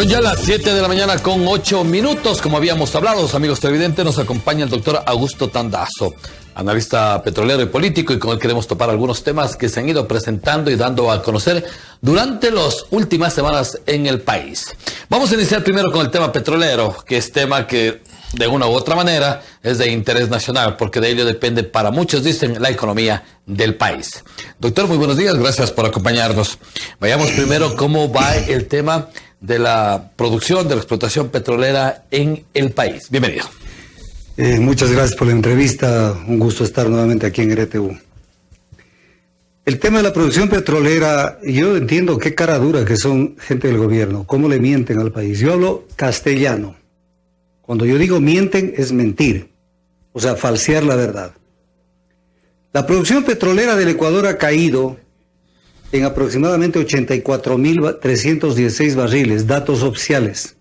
Son ya las 7 de la mañana con 8 minutos. Como habíamos hablado, los amigos televidentes, nos acompaña el doctor Augusto Tandazo, analista petrolero y político, y con él queremos topar algunos temas que se han ido presentando y dando a conocer durante las últimas semanas en el país. Vamos a iniciar primero con el tema petrolero, que es tema que de una u otra manera es de interés nacional, porque de ello depende, para muchos dicen, la economía del país. Doctor, muy buenos días, gracias por acompañarnos. Vayamos primero cómo va el tema de la producción, de la explotación petrolera en el país. Bienvenido. Muchas gracias por la entrevista, un gusto estar nuevamente aquí en RTV. El tema de la producción petrolera, yo entiendo qué cara dura que son gente del gobierno, cómo le mienten al país. Yo hablo castellano. Cuando yo digo mienten, es mentir, o sea, falsear la verdad. La producción petrolera del Ecuador ha caído en aproximadamente 84.316 barriles, datos oficiales.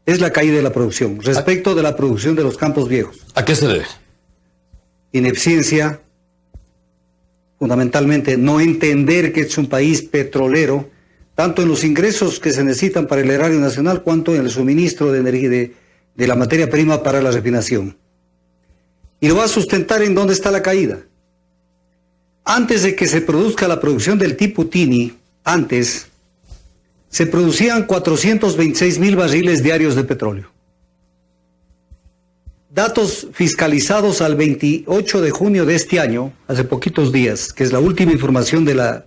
Es la caída de la producción, respecto de la producción de los campos viejos. ¿A qué se debe? Ineficiencia, fundamentalmente no entender que es un país petrolero, tanto en los ingresos que se necesitan para el erario nacional, cuanto en el suministro de energía de la materia prima para la refinación. Y lo va a sustentar en dónde está la caída. Antes de que se produzca la producción del tipo Tini, antes se producían 426.000 barriles diarios de petróleo. Datos fiscalizados al 28 de junio de este año, hace poquitos días, que es la última información de la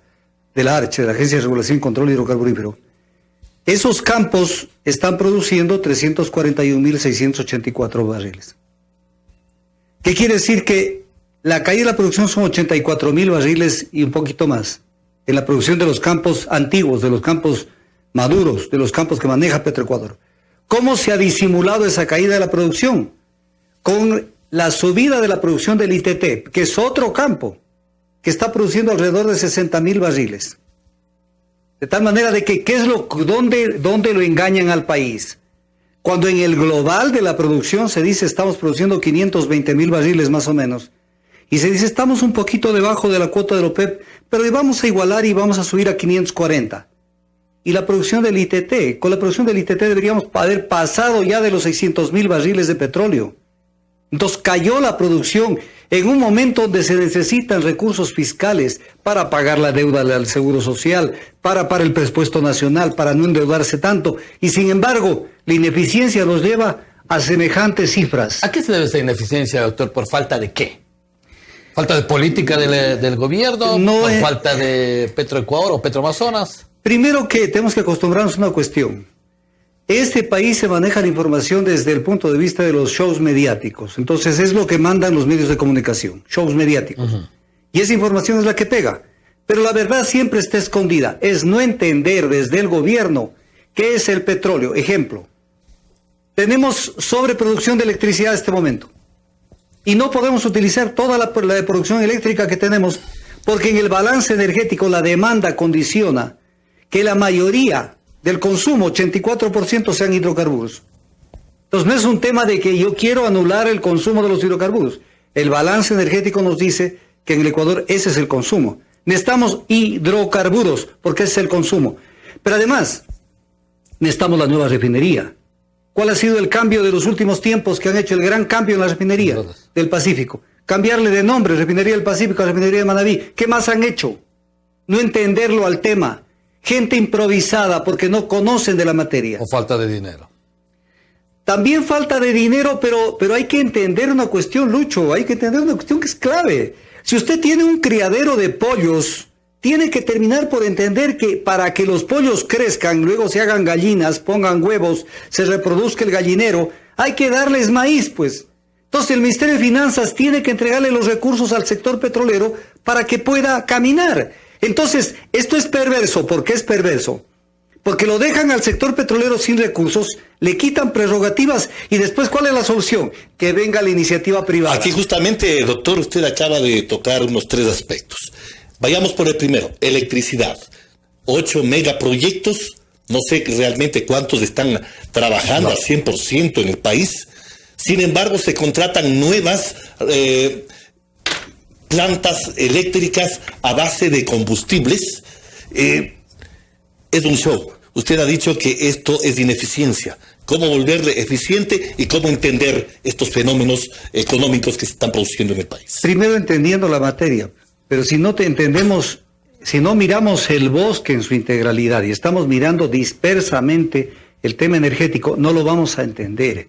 ARCHE, de la Agencia de Regulación y Control Hidrocarburífero. Esos campos están produciendo 341.684 barriles. ¿Qué quiere decir? Que la caída de la producción son 84.000 barriles y un poquito más. En la producción de los campos antiguos, de los campos maduros, de los campos que maneja Petroecuador. ¿Cómo se ha disimulado esa caída de la producción? Con la subida de la producción del ITT, que es otro campo, que está produciendo alrededor de 60.000 barriles. De tal manera de que, ¿dónde lo engañan al país? Cuando en el global de la producción se dice estamos produciendo 520.000 barriles más o menos, y se dice estamos un poquito debajo de la cuota de la OPEP, pero vamos a igualar y vamos a subir a 540. Y la producción del ITT, con la producción del ITT deberíamos haber pasado ya de los 600.000 barriles de petróleo. Entonces cayó la producción en un momento donde se necesitan recursos fiscales para pagar la deuda al Seguro Social, para el presupuesto nacional, para no endeudarse tanto. Y sin embargo, la ineficiencia nos lleva a semejantes cifras. ¿A qué se debe esa ineficiencia, doctor? ¿Por falta de qué? ¿Falta de política del gobierno? No ¿Por falta de Petroecuador o Petroamazonas? Primero que tenemos que acostumbrarnos a una cuestión. Este país se maneja la información desde el punto de vista de los shows mediáticos. Entonces es lo que mandan los medios de comunicación, shows mediáticos. Y esa información es la que pega. Pero la verdad siempre está escondida. Es no entender desde el gobierno qué es el petróleo. Ejemplo, tenemos sobreproducción de electricidad en este momento. Y no podemos utilizar toda la producción eléctrica que tenemos, porque en el balance energético la demanda condiciona que la mayoría del consumo, 84%, sean hidrocarburos. Entonces no es un tema de que yo quiero anular el consumo de los hidrocarburos. El balance energético nos dice que en el Ecuador ese es el consumo. Necesitamos hidrocarburos porque ese es el consumo. Pero además, necesitamos la nueva refinería. ¿Cuál ha sido el cambio de los últimos tiempos que han hecho el gran cambio en la refinería del Pacífico? Cambiarle de nombre, Refinería del Pacífico a Refinería de Manabí. ¿Qué más han hecho? No entenderlo al tema. Gente improvisada porque no conocen de la materia. ¿O falta de dinero? También falta de dinero, pero hay que entender una cuestión, Lucho, hay que entender una cuestión que es clave. Si usted tiene un criadero de pollos, tiene que terminar por entender que para que los pollos crezcan, luego se hagan gallinas, pongan huevos, se reproduzca el gallinero, hay que darles maíz, pues. Entonces el Ministerio de Finanzas tiene que entregarle los recursos al sector petrolero para que pueda caminar. Entonces, esto es perverso. ¿Por qué es perverso? Porque lo dejan al sector petrolero sin recursos, le quitan prerrogativas y después, ¿cuál es la solución? Que venga la iniciativa privada. Aquí justamente, doctor, usted acaba de tocar unos 3 aspectos. Vayamos por el primero, electricidad. 8 megaproyectos, no sé realmente cuántos están trabajando al 100% en el país. Sin embargo, se contratan nuevas plantas eléctricas a base de combustibles. Es un show. usted ha dicho que esto es ineficiencia. ¿Cómo volverle eficiente y cómo entender estos fenómenos económicos que se están produciendo en el país? Primero entendiendo la materia, pero si no te entendemos, si no miramos el bosque en su integralidad y estamos mirando dispersamente el tema energético, no lo vamos a entender.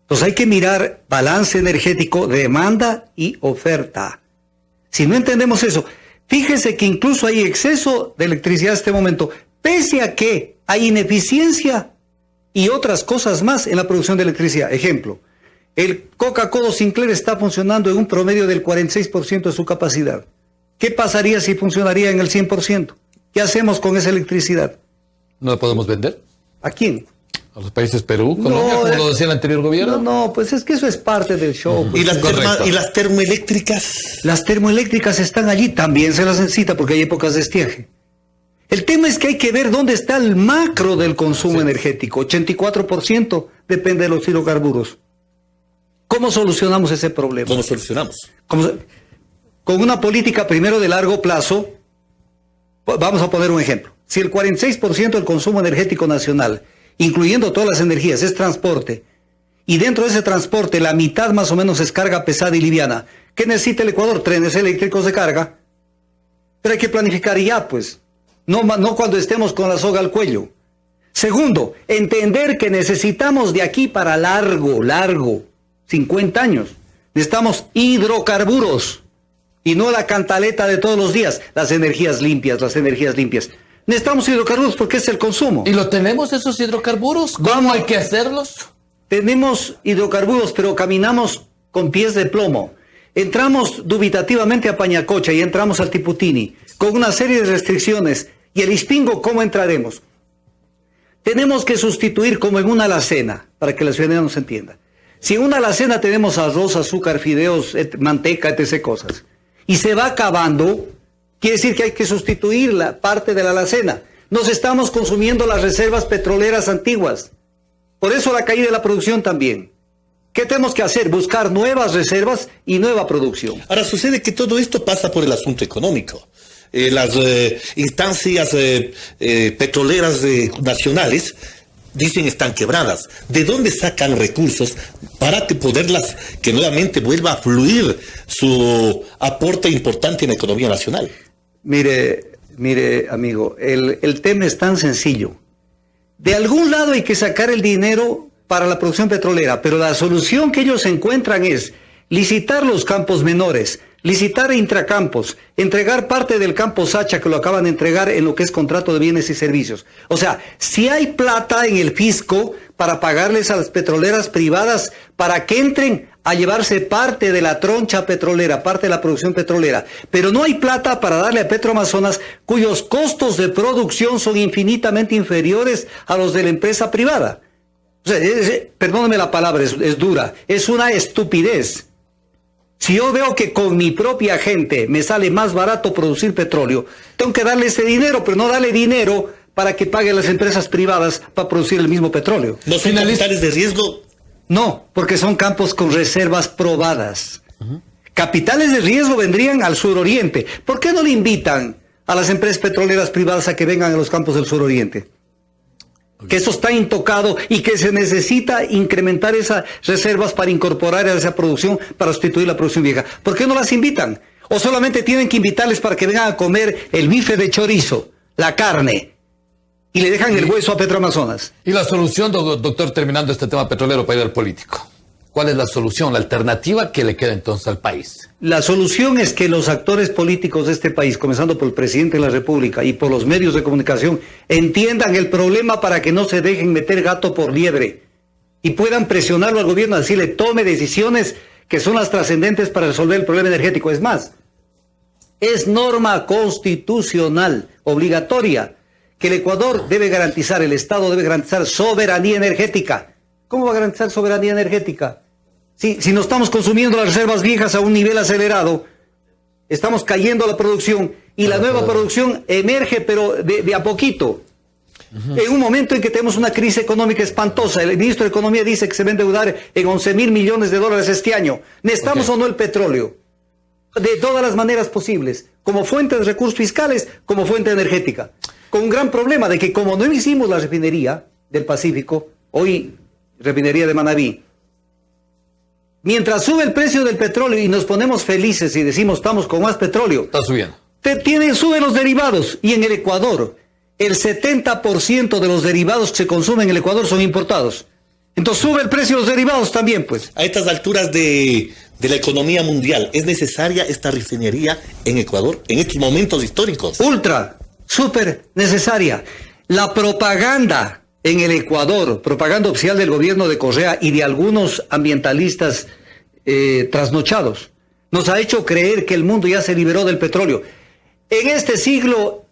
Entonces hay que mirar balance energético, demanda y oferta. Si no entendemos eso, fíjese que incluso hay exceso de electricidad en este momento, pese a que hay ineficiencia y otras cosas más en la producción de electricidad. Ejemplo, el Coca-Cola Sinclair está funcionando en un promedio del 46% de su capacidad. ¿Qué pasaría si funcionaría en el 100%? ¿Qué hacemos con esa electricidad? ¿No la podemos vender? ¿A quién? ¿A los países Perú, Colombia, como lo decía el anterior gobierno? No, pues es que eso es parte del show. Pues. ¿Y las termoeléctricas? Las termoeléctricas están allí, también se las necesita porque hay épocas de estiaje. El tema es que hay que ver dónde está el macro del consumo energético. 84% depende de los hidrocarburos. ¿Cómo solucionamos ese problema? ¿Cómo solucionamos? Con una política primero de largo plazo. Vamos a poner un ejemplo. Si el 46% del consumo energético nacional, incluyendo todas las energías, es transporte, y dentro de ese transporte la mitad más o menos es carga pesada y liviana, ¿qué necesita el Ecuador? Trenes eléctricos de carga. Pero hay que planificar ya, pues. No cuando estemos con la soga al cuello. Segundo, entender que necesitamos de aquí para largo, 50 años. Necesitamos hidrocarburos y no la cantaleta de todos los días. Las energías limpias. Necesitamos hidrocarburos porque es el consumo. ¿Y lo tenemos esos hidrocarburos? ¿Cómo hay que hacerlos? Tenemos hidrocarburos, pero caminamos con pies de plomo. Entramos dubitativamente a Pañacocha y entramos al Tiputini con una serie de restricciones. ¿Y el Ispingo cómo entraremos? Tenemos que sustituir como en una alacena, para que la ciudadanía nos entienda. Si en una alacena tenemos arroz, azúcar, fideos, manteca, etc. cosas, y se va acabando, quiere decir que hay que sustituir la parte de la alacena. Nos estamos consumiendo las reservas petroleras antiguas. Por eso la caída de la producción también. ¿Qué tenemos que hacer? Buscar nuevas reservas y nueva producción. Ahora, sucede que todo esto pasa por el asunto económico. Las instancias petroleras nacionales dicen están quebradas. ¿De dónde sacan recursos para poderlas, que nuevamente vuelva a fluir su aporte importante en la economía nacional? Mire, amigo, el tema es tan sencillo. De algún lado hay que sacar el dinero para la producción petrolera, pero la solución que ellos encuentran es licitar los campos menores, licitar intracampos, entregar parte del campo Sacha que lo acaban de entregar en lo que es contrato de bienes y servicios. O sea, si hay plata en el fisco para pagarles a las petroleras privadas para que entren a llevarse parte de la troncha petrolera, parte de la producción petrolera, pero no hay plata para darle a Petroamazonas, cuyos costos de producción son infinitamente inferiores a los de la empresa privada. O sea, perdóneme la palabra, es dura, es una estupidez. Si yo veo que con mi propia gente me sale más barato producir petróleo, tengo que darle ese dinero, pero no darle dinero para que paguen las empresas privadas para producir el mismo petróleo. ¿No son capitales de riesgo? No, porque son campos con reservas probadas. Capitales de riesgo vendrían al suroriente. ¿Por qué no le invitan a las empresas petroleras privadas a que vengan a los campos del suroriente? Que eso está intocado y que se necesita incrementar esas reservas para incorporar a esa producción, para sustituir la producción vieja. ¿Por qué no las invitan? ¿O solamente tienen que invitarles para que vengan a comer el bife de chorizo, la carne, y le dejan el hueso a Petroamazonas? Y la solución, doctor, terminando este tema petrolero para ir al político. ¿Cuál es la solución, la alternativa que le queda entonces al país? La solución es que los actores políticos de este país, comenzando por el presidente de la República y por los medios de comunicación, entiendan el problema para que no se dejen meter gato por liebre y puedan presionarlo al gobierno a decirle tome decisiones que son las trascendentes para resolver el problema energético. Es más, es norma constitucional obligatoria que el Ecuador debe garantizar, el Estado debe garantizar soberanía energética. ¿Cómo va a garantizar soberanía energética? Si no estamos consumiendo las reservas viejas a un nivel acelerado, estamos cayendo a la producción y la nueva producción emerge, pero de a poquito. En un momento en que tenemos una crisis económica espantosa, el ministro de Economía dice que se va a endeudar en 11.000 millones de dólares este año. ¿Necesitamos o no el petróleo? De todas las maneras posibles, como fuente de recursos fiscales, como fuente energética. con un gran problema de que como no hicimos la refinería del Pacífico, hoy refinería de Manabí, mientras sube el precio del petróleo y nos ponemos felices y decimos estamos con más petróleo, Está subiendo. suben los derivados. Y en el Ecuador, el 70% de los derivados que se consumen en el Ecuador son importados. Entonces sube el precio de los derivados también, pues. A estas alturas de la economía mundial, ¿es necesaria esta refinería en Ecuador en estos momentos históricos? Ultra, súper necesaria. La propaganda en el Ecuador, propaganda oficial del gobierno de Correa y de algunos ambientalistas trasnochados, nos ha hecho creer que el mundo ya se liberó del petróleo. En este siglo,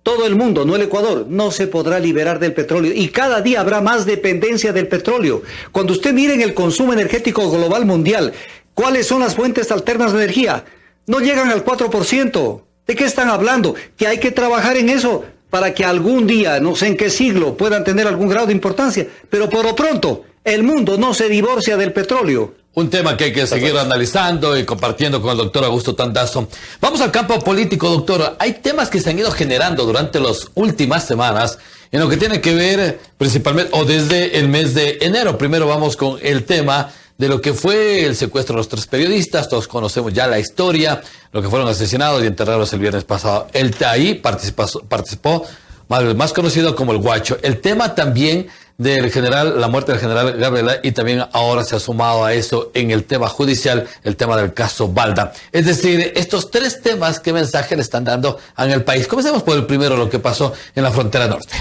todo el mundo, no el Ecuador, no se podrá liberar del petróleo y cada día habrá más dependencia del petróleo. Cuando usted mire en el consumo energético global mundial, ¿cuáles son las fuentes alternas de energía? No llegan al 4%. ¿De qué están hablando? Que hay que trabajar en eso para que algún día, no sé en qué siglo, puedan tener algún grado de importancia. Pero por lo pronto, el mundo no se divorcia del petróleo. Un tema que hay que seguir analizando y compartiendo con el doctor Augusto Tandazo. Vamos al campo político, doctor. Hay temas que se han ido generando durante las últimas semanas en lo que tiene que ver principalmente, o desde el mes de enero. Primero vamos con el tema de lo que fue el secuestro de los 3 periodistas. Todos conocemos ya la historia, lo que fueron asesinados y enterrados el viernes pasado. Él ahí participó más conocido como el Guacho. El tema también del general, la muerte del general Gabriela, y también ahora se ha sumado a eso en el tema judicial, el tema del caso Balda. Es decir, estos 3 temas, ¿qué mensaje le están dando en el país? Comencemos por el primero, lo que pasó en la frontera norte.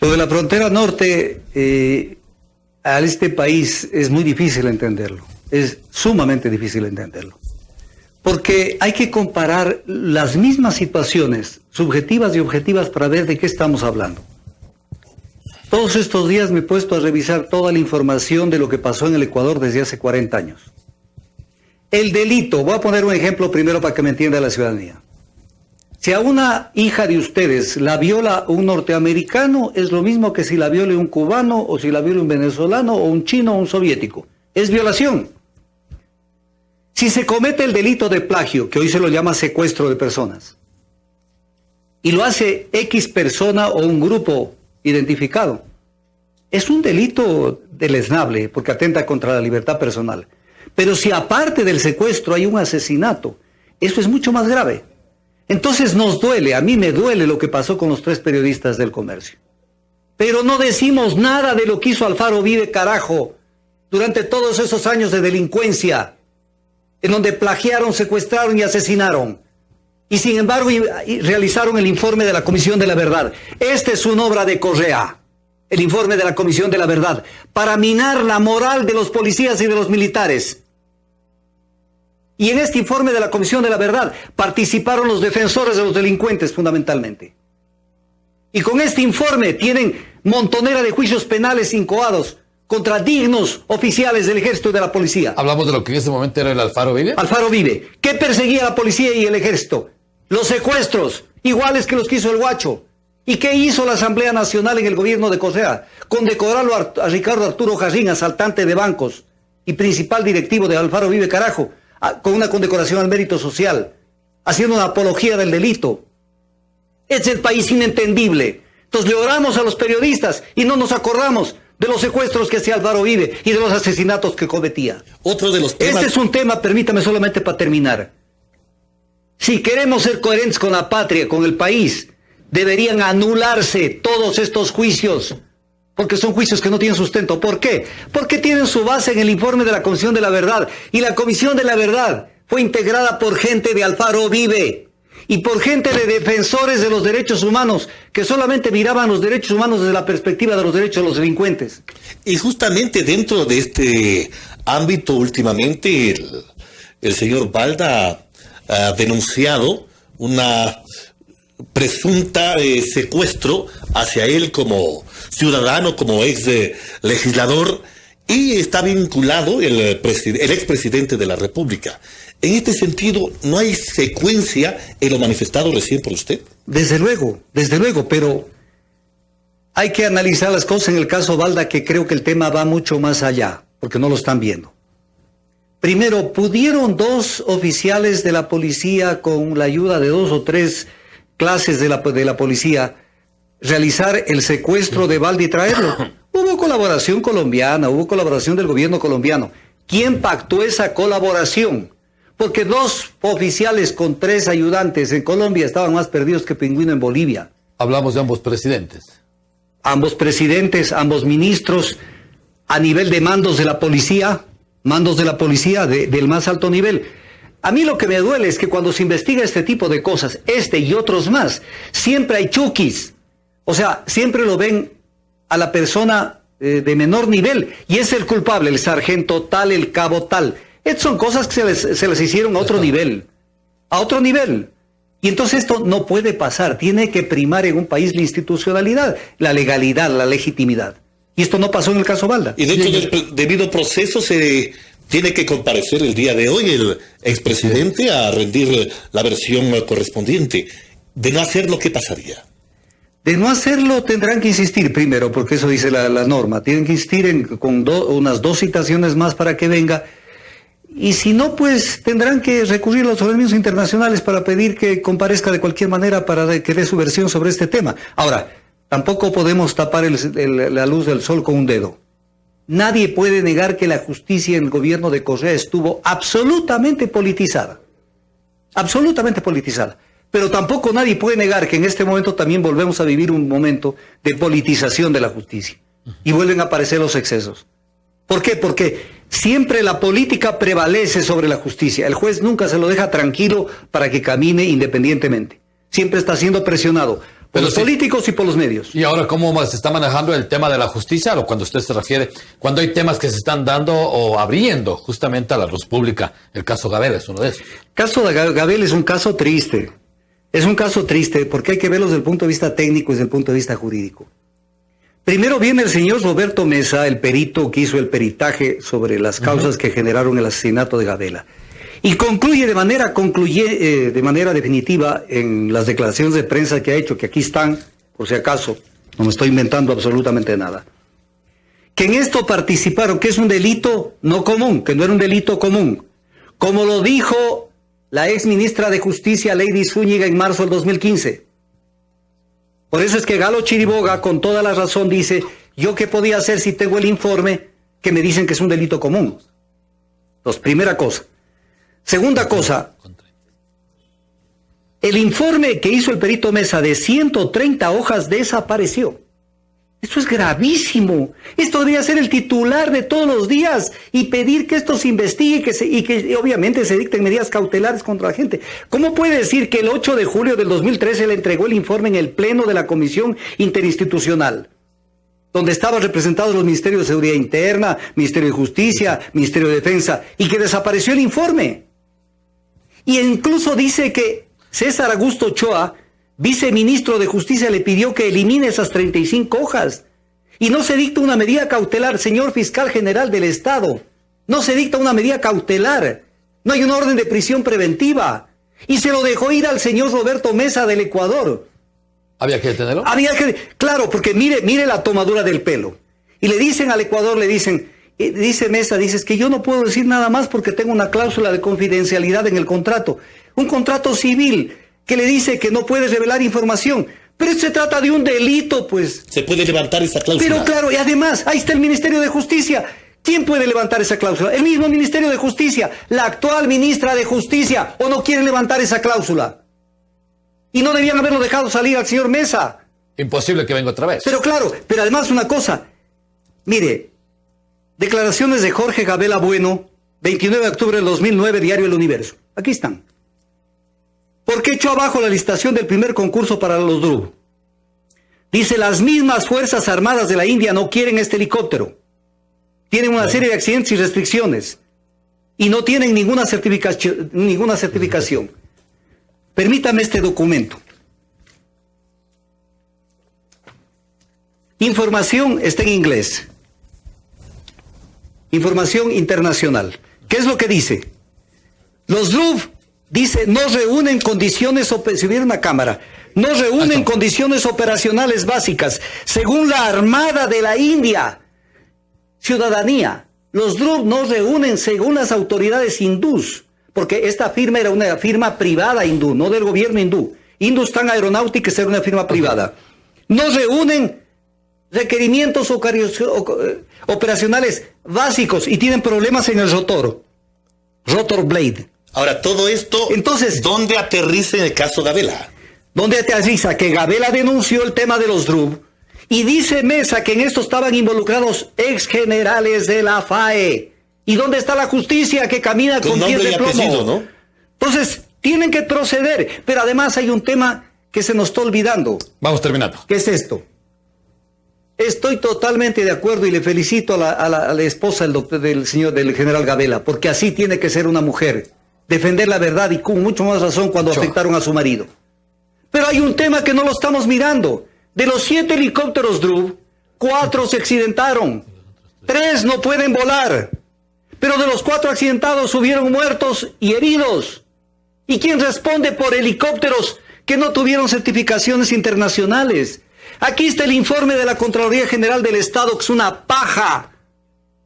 Lo de la frontera norte, a este país es muy difícil entenderlo. Es sumamente difícil entenderlo. Porque hay que comparar las mismas situaciones, subjetivas y objetivas, para ver de qué estamos hablando. Todos estos días me he puesto a revisar toda la información de lo que pasó en el Ecuador desde hace 40 años. El delito, voy a poner un ejemplo primero para que me entienda la ciudadanía. Si a una hija de ustedes la viola un norteamericano, es lo mismo que si la viole un cubano, o si la viole un venezolano, o un chino, o un soviético. Es violación. Si se comete el delito de plagio, que hoy se lo llama secuestro de personas, y lo hace X persona o un grupo identificado, es un delito deleznable porque atenta contra la libertad personal. Pero si aparte del secuestro hay un asesinato, eso es mucho más grave. Entonces nos duele, a mí me duele lo que pasó con los 3 periodistas del Comercio. Pero no decimos nada de lo que hizo Alfaro Vive, carajo, durante todos esos años de delincuencia, en donde plagiaron, secuestraron y asesinaron. Y sin embargo realizaron el informe de la Comisión de la Verdad. Esta es una obra de Correa, el informe de la Comisión de la Verdad, para minar la moral de los policías y de los militares. Y en este informe de la Comisión de la Verdad participaron los defensores de los delincuentes fundamentalmente. Y con este informe tienen montonera de juicios penales incoados contra dignos oficiales del ejército y de la policía. Hablamos de lo que en ese momento era el Alfaro Vive. Alfaro Vive. ¿Qué perseguía la policía y el ejército? Los secuestros, iguales que los que hizo el Guacho. ¿Y qué hizo la Asamblea Nacional en el gobierno de Correa? Condecorarlo a Ricardo Arturo Jarrín, asaltante de bancos y principal directivo de Alfaro Vive, carajo, con una condecoración al mérito social, haciendo una apología del delito. Es el país inentendible. Entonces le oramos a los periodistas y no nos acordamos de los secuestros que hacía Alfaro Vive y de los asesinatos que cometía. Otro de los temas... Este es un tema, permítame solamente para terminar. Si queremos ser coherentes con la patria, con el país, deberían anularse todos estos juicios, porque son juicios que no tienen sustento. ¿Por qué? Porque tienen su base en el informe de la Comisión de la Verdad, y la Comisión de la Verdad fue integrada por gente de Alfaro Vive y por gente de defensores de los derechos humanos, que solamente miraban los derechos humanos desde la perspectiva de los derechos de los delincuentes. Y justamente dentro de este ámbito, últimamente, el señor Balda ha denunciado una presunta secuestro hacia él como ciudadano, como ex legislador, y está vinculado el expresidente de la República. En este sentido, ¿no hay secuencia en lo manifestado recién por usted? Desde luego, pero hay que analizar las cosas en el caso Balda, que creo que el tema va mucho más allá, porque no lo están viendo. Primero, ¿pudieron 2 oficiales de la policía, con la ayuda de 2 o 3 clases de la policía, realizar el secuestro de Baldi y traerlo. Hubo colaboración colombiana, hubo colaboración del gobierno colombiano. ¿Quién pactó esa colaboración? Porque 2 oficiales con 3 ayudantes en Colombia estaban más perdidos que pingüino en Bolivia. Hablamos de ambos presidentes. Ambos presidentes, ambos ministros, a nivel de mandos de la policía, del más alto nivel. A mí lo que me duele es que cuando se investiga este tipo de cosas, y otros más, siempre hay chuquis. O sea, siempre lo ven a la persona de menor nivel, y es el culpable, el sargento tal, el cabo tal. Estas son cosas que se les hicieron a otro nivel. A otro nivel. Y entonces esto no puede pasar. Tiene que primar en un país la institucionalidad, la legalidad, la legitimidad. Y esto no pasó en el caso Balda. Y dentro del debido proceso se tiene que comparecer el día de hoy el expresidente a rendir la versión correspondiente. De no hacerlo, ¿qué pasaría? De no hacerlo tendrán que insistir primero, porque eso dice la norma. Tienen que insistir con unas 2 citaciones más para que venga. Y si no, pues tendrán que recurrir a los organismos internacionales para pedir que comparezca de cualquier manera para que dé su versión sobre este tema. Ahora, tampoco podemos tapar la luz del sol con un dedo. Nadie puede negar que la justicia en el gobierno de Correa estuvo absolutamente politizada. Absolutamente politizada. Pero tampoco nadie puede negar que en este momento también volvemos a vivir un momento de politización de la justicia. Y vuelven a aparecer los excesos. ¿Por qué? Porque siempre la política prevalece sobre la justicia. El juez nunca se lo deja tranquilo para que camine independientemente. Siempre está siendo presionado por los políticos y por los medios. ¿Y ahora cómo se está manejando el tema de la justicia? O cuando usted se refiere, cuando hay temas que se están dando o abriendo justamente a la luz pública. El caso Gabel es uno de esos. El caso de Gabel es un caso triste. Es un caso triste porque hay que verlo desde el punto de vista técnico y desde el punto de vista jurídico. Primero viene el señor Roberto Mesa, el perito que hizo el peritaje sobre las causas que generaron el asesinato de Gabela. Y concluye de manera definitiva en las declaraciones de prensa que ha hecho, que aquí están, por si acaso, no me estoy inventando absolutamente nada, que en esto participaron, que es un delito no común, que no era un delito común, como lo dijo la ex ministra de Justicia, Lady Zúñiga, en marzo del 2015. Por eso es que Galo Chiriboga, con toda la razón, dice, ¿yo qué podía hacer si tengo el informe que me dicen que es un delito común? Entonces, primera cosa. Segunda cosa, el informe que hizo el perito Mesa de 130 hojas desapareció. Esto es gravísimo. Esto debería ser el titular de todos los días y pedir que esto se investigue y que obviamente se dicten medidas cautelares contra la gente. ¿Cómo puede decir que el 8 de julio del 2013 le entregó el informe en el pleno de la Comisión Interinstitucional, donde estaban representados los Ministerios de Seguridad Interna, Ministerio de Justicia, Ministerio de Defensa, y que desapareció el informe? Y incluso dice que César Augusto Ochoa, viceministro de Justicia, le pidió que elimine esas 35 hojas. Y no se dicta una medida cautelar, señor fiscal general del Estado. No se dicta una medida cautelar. No hay una orden de prisión preventiva. Y se lo dejó ir al señor Roberto Mesa del Ecuador. ¿Había que detenerlo? Claro, porque mire la tomadura del pelo. Y le dicen al Ecuador, dice Mesa, dices que yo no puedo decir nada más porque tengo una cláusula de confidencialidad en el contrato. Un contrato civil que le dice que no puede revelar información. Pero se trata de un delito, pues. Se puede levantar esa cláusula. Pero claro, y además, ahí está el Ministerio de Justicia. ¿Quién puede levantar esa cláusula? El mismo Ministerio de Justicia. La actual ministra de Justicia. ¿O no quiere levantar esa cláusula? Y no debían haberlo dejado salir al señor Mesa. Imposible que venga otra vez. Pero claro, pero además una cosa. Mire, declaraciones de Jorge Gabela Bueno, 29 de octubre del 2009, Diario El Universo. Aquí están. ¿Por qué echó abajo la licitación del primer concurso para los DRUB? Dice, las mismas Fuerzas Armadas de la India no quieren este helicóptero. Tienen una serie de accidentes y restricciones. Y no tienen ninguna certificación. Permítame este documento. Información está en inglés. Información internacional. ¿Qué es lo que dice? Los DRUB, dice, no reúnen condiciones, si hubiera una cámara, no reúnen condiciones operacionales básicas. Según la Armada de la India, ciudadanía, los DRUB no reúnen según las autoridades hindús, porque esta firma era una firma privada hindú, no del gobierno hindú. Hindustan Aeronáutica era una firma privada. No reúnen requerimientos operacionales básicos y tienen problemas en el rotor blade. Ahora, todo esto, entonces, ¿dónde aterriza en el caso Gabela? ¿Dónde aterriza? Que Gabela denunció el tema de los DRUB y dice Mesa que en esto estaban involucrados ex generales de la FAE. ¿Y dónde está la justicia que camina con pies de plomo? Apellido, ¿no? Entonces, tienen que proceder. Pero además hay un tema que se nos está olvidando. Vamos terminando. ¿Qué es esto? Estoy totalmente de acuerdo y le felicito a la esposa del general Gabela, porque así tiene que ser una mujer. Defender la verdad y con mucho más razón cuando afectaron a su marido. Pero hay un tema que no lo estamos mirando. De los 7 helicópteros DRUB, 4 se accidentaron. 3 no pueden volar. Pero de los 4 accidentados hubieron muertos y heridos. ¿Y quién responde por helicópteros que no tuvieron certificaciones internacionales? Aquí está el informe de la Contraloría General del Estado, que es una paja,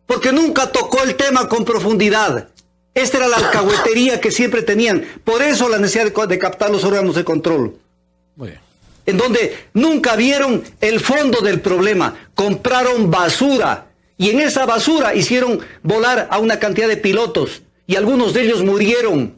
porque nunca tocó el tema con profundidad. Esta era la alcahuetería que siempre tenían. Por eso la necesidad de captar los órganos de control. Muy bien. En donde nunca vieron el fondo del problema. Compraron basura. Y en esa basura hicieron volar a una cantidad de pilotos. Y algunos de ellos murieron.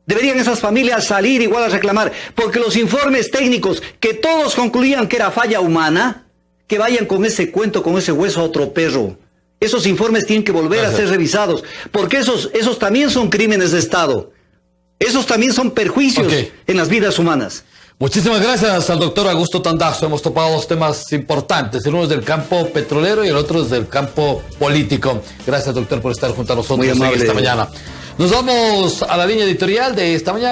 Deberían esas familias salir igual a reclamar. Porque los informes técnicos, que todos concluían que era falla humana, que vayan con ese cuento, con ese hueso a otro perro. Esos informes tienen que volver a ser revisados, porque esos también son crímenes de Estado. Esos también son perjuicios en las vidas humanas. Muchísimas gracias al doctor Augusto Tandazo. Hemos topado 2 temas importantes. El uno es del campo petrolero y el otro es del campo político. Gracias, doctor, por estar junto a nosotros esta mañana. Nos vamos a la línea editorial de esta mañana.